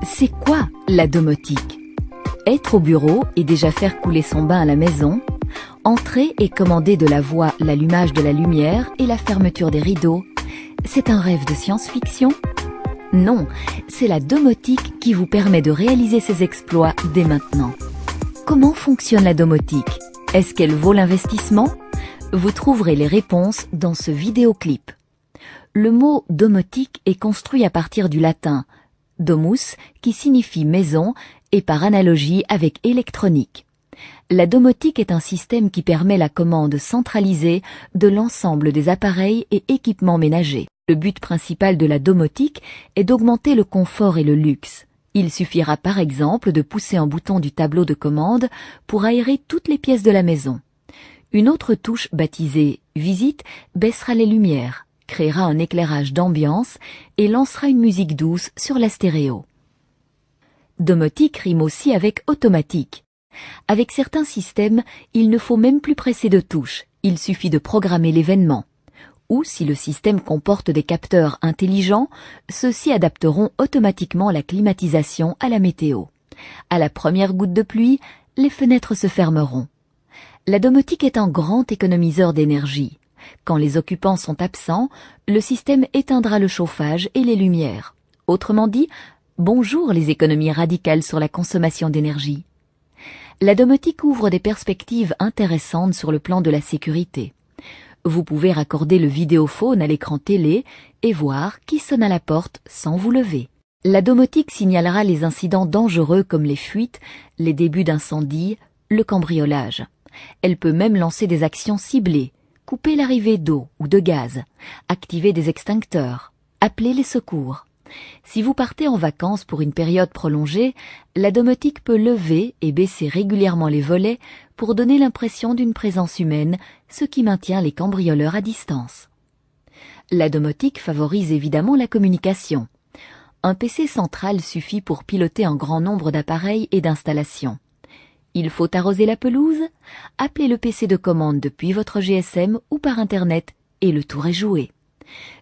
C'est quoi la domotique? Être au bureau et déjà faire couler son bain à la maison, entrer et commander de la voix l'allumage de la lumière et la fermeture des rideaux, c'est un rêve de science-fiction? Non, c'est la domotique qui vous permet de réaliser ces exploits dès maintenant. Comment fonctionne la domotique? Est-ce qu'elle vaut l'investissement? Vous trouverez les réponses dans ce vidéoclip. Le mot domotique est construit à partir du latin domus, qui signifie maison, et par analogie avec électronique. La domotique est un système qui permet la commande centralisée de l'ensemble des appareils et équipements ménagers. Le but principal de la domotique est d'augmenter le confort et le luxe. Il suffira par exemple de pousser un bouton du tableau de commande pour aérer toutes les pièces de la maison. Une autre touche baptisée « Visite » baissera les lumières, créera un éclairage d'ambiance et lancera une musique douce sur la stéréo. Domotique rime aussi avec automatique. Avec certains systèmes, il ne faut même plus presser de touches, il suffit de programmer l'événement. Ou si le système comporte des capteurs intelligents, ceux-ci adapteront automatiquement la climatisation à la météo. À la première goutte de pluie, les fenêtres se fermeront. La domotique est un grand économiseur d'énergie. Quand les occupants sont absents, le système éteindra le chauffage et les lumières. Autrement dit, bonjour les économies radicales sur la consommation d'énergie. La domotique ouvre des perspectives intéressantes sur le plan de la sécurité. Vous pouvez raccorder le vidéophone à l'écran télé et voir qui sonne à la porte sans vous lever. La domotique signalera les incidents dangereux comme les fuites, les débuts d'incendie, le cambriolage. Elle peut même lancer des actions ciblées, couper l'arrivée d'eau ou de gaz, activer des extincteurs, appeler les secours. Si vous partez en vacances pour une période prolongée, la domotique peut lever et baisser régulièrement les volets pour donner l'impression d'une présence humaine, ce qui maintient les cambrioleurs à distance. La domotique favorise évidemment la communication. Un PC central suffit pour piloter un grand nombre d'appareils et d'installations. Il faut arroser la pelouse? Appelez le PC de commande depuis votre GSM ou par Internet et le tour est joué.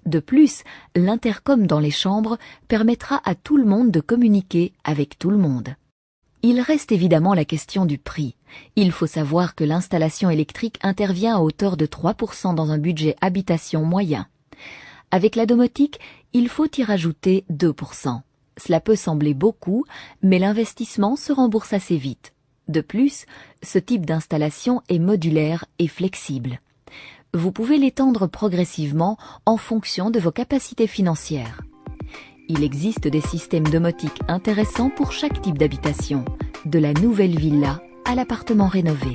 De plus, l'intercom dans les chambres permettra à tout le monde de communiquer avec tout le monde. Il reste évidemment la question du prix. Il faut savoir que l'installation électrique intervient à hauteur de 3% dans un budget habitation moyen. Avec la domotique, il faut y rajouter 2%. Cela peut sembler beaucoup, mais l'investissement se rembourse assez vite. De plus, ce type d'installation est modulaire et flexible. Vous pouvez l'étendre progressivement en fonction de vos capacités financières. Il existe des systèmes domotiques intéressants pour chaque type d'habitation, de la nouvelle villa à l'appartement rénové.